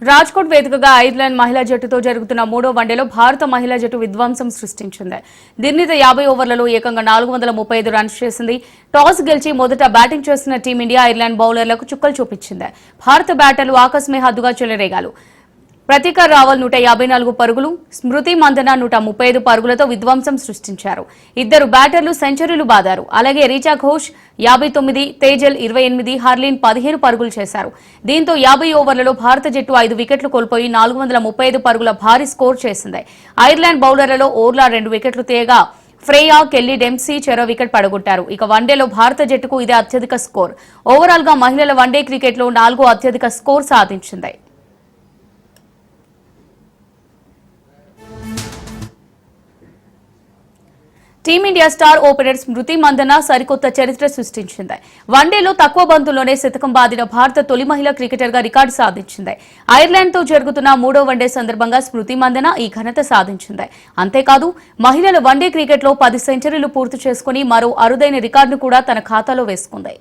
రాజ్కోట్ వేదికగా ఐర్లాండ్ మహిళా జట్టుతో జరుగుతున్న మూడో వన్డేలో భారత మహిళా జట్టు విధ్వంసం సృష్టించింది. నిర్ణీత 50 ఓవర్లలో ఏకంగా 435 రన్స్ చేసింది. టాస్ గెలిచి మొదట బ్యాటింగ్ చేస్తున్న టీమిండియా ఐర్లాండ్ బౌలర్లకు చుక్కలు చూపించింది. భారత బ్యాటర్లు ఆకస్మే హద్దుగా చెలరేగారు. ప్రతీకర్ రావల్ 154 పరుగులు, స్మృతి మందన 135 పరుగులతో విధ్వంసం సృష్టించారు. ఇద్దరు బ్యాటర్లు సెంచరీలు బాదారు. అలాగే రీచా ఘోష్ 59, తేజల్ 28, హర్లీన్ 15 పరుగులు చేశారు. దీంతో 50 ఓవర్లలో భారత జట్టు 5 వికెట్లు కోల్పోయి 435 పరుగుల భారీ స్కోర్ చేసింది. ఐర్లాండ్ బౌలర్లలో ఓర్లా 2 వికెట్లు తీయగా ఫ్రేయా, కెల్లీ డెంప్సీ చెరో వికెట్ పడగొట్టారు. ఇక వన్డేలో భారత జట్టుకు ఇదే అత్యధిక స్కోర్. ఓవరాల్ గా మహిళల వన్డే క్రికెట్లో 4వ అత్యధిక స్కోర్ సాధించింది. టీమిండియా స్టార్ ఓపెనర్ స్మృతి మందన సరికొత్త చరిత్ర సృష్టించింది. వన్డేలో తక్కువ బంతుల్లోనే శతకం బాదిన భారత తొలి మహిళా క్రికెటర్గా రికార్డు సాధించింది. ఐర్లాండ్తో జరుగుతున్న మూడో వన్డే సందర్భంగా స్మృతి మందన ఈ ఘనత సాధించింది. అంతేకాదు మహిళల వన్డే క్రికెట్లో 10 సెంచరీలు పూర్తి చేసుకుని మరో అరుదైన రికార్డును కూడా తన ఖాతాలో వేసుకుంది.